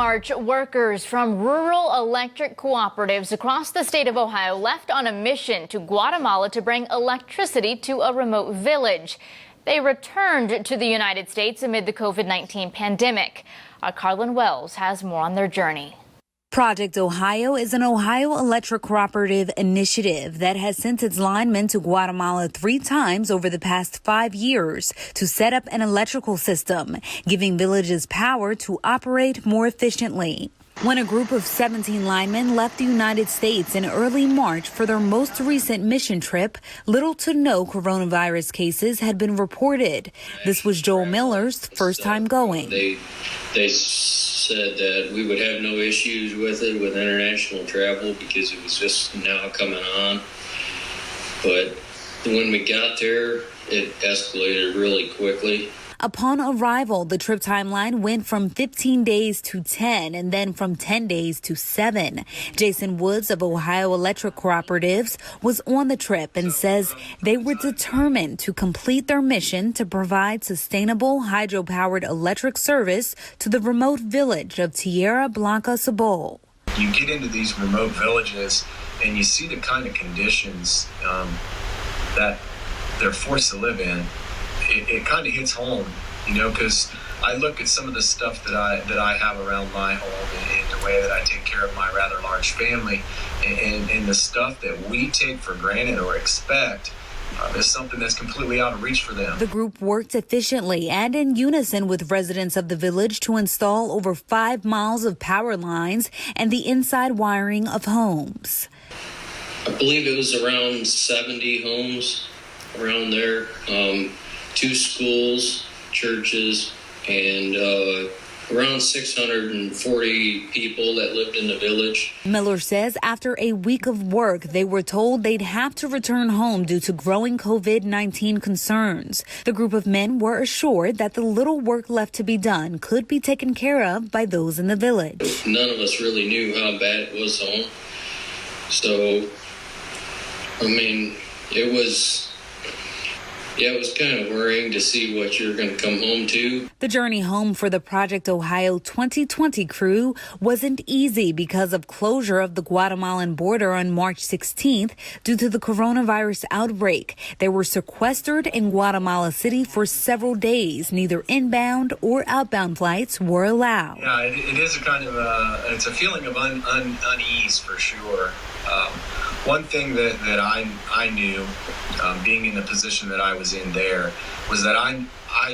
March, workers from rural electric cooperatives across the state of Ohio left on a mission to Guatemala to bring electricity to a remote village. They returned to the United States amid the COVID-19 pandemic. Carlin Wells has more on their journey. Project Ohio is an Ohio electric cooperative initiative that has sent its linemen to Guatemala 3 times over the past 5 years to set up an electrical system, giving villages power to operate more efficiently. When a group of 17 linemen left the United States in early March for their most recent mission trip, little to no coronavirus cases had been reported. This was Joel Miller's first time going. They said that we would have no issues with it, with international travel, because it was just now coming on. But when we got there, it escalated really quickly. Upon arrival, the trip timeline went from 15 days to 10 and then from 10 days to 7. Jason Woods of Ohio Electric Cooperatives was on the trip and says they were determined to complete their mission to provide sustainable hydro-powered electric service to the remote village of Tierra Blanca Sabol. You get into these remote villages and you see the kind of conditions that they're forced to live in. It kind of hits home, because I look at some of the stuff that I have around my home and the way that I take care of my rather large family, and the stuff that we take for granted or expect is something that's completely out of reach for them. The group worked efficiently and in unison with residents of the village to install over 5 miles of power lines and the inside wiring of homes. I believe it was around 70 homes around there. 2 schools, churches, and around 640 people that lived in the village. Miller says after a week of work, they were told they'd have to return home due to growing COVID-19 concerns. The group of men were assured that the little work left to be done could be taken care of by those in the village. None of us really knew how bad it was home. So, it was kind of worrying to see what you're going to come home to. The journey home for the Project Ohio 2020 crew wasn't easy because of closure of the Guatemalan border on March 16th due to the coronavirus outbreak. They were sequestered in Guatemala City for several days. Neither inbound or outbound flights were allowed. Yeah, it is a kind of it's a feeling of unease for sure. One thing that I knew, being in the position that I was in there, was that I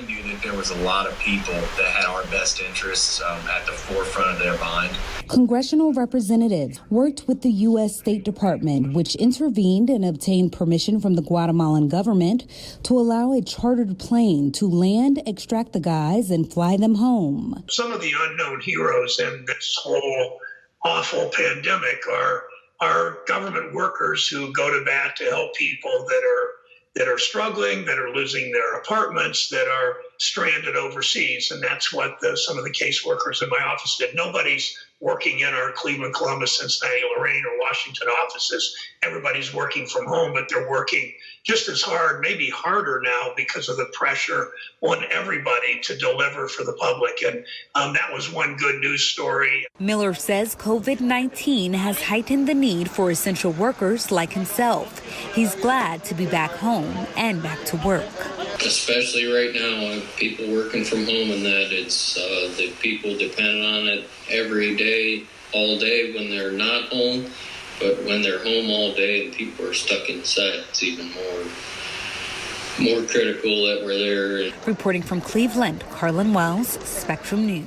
knew that there was a lot of people that had our best interests at the forefront of their mind. Congressional representatives worked with the U.S. State Department, which intervened and obtained permission from the Guatemalan government to allow a chartered plane to land, extract the guys, and fly them home. Some of the unknown heroes in this whole awful pandemic are government workers who go to bat to help people that are struggling, that are losing their apartments, that are stranded overseas. And that's what some of the caseworkers in my office did. Nobody's working in our Cleveland, Columbus, Cincinnati, Lorain, or Washington offices. Everybody's working from home, but they're working just as hard, maybe harder now because of the pressure on everybody to deliver for the public. And that was one good news story. Miller says COVID-19 has heightened the need for essential workers like himself. He's glad to be back home and back to work. Especially right now, people working from home, and that it's the people depend on it every day, all day when they're not home. But when they're home all day and people are stuck inside, it's even more critical that we're there. Reporting from Cleveland, Carlin Wells, Spectrum News.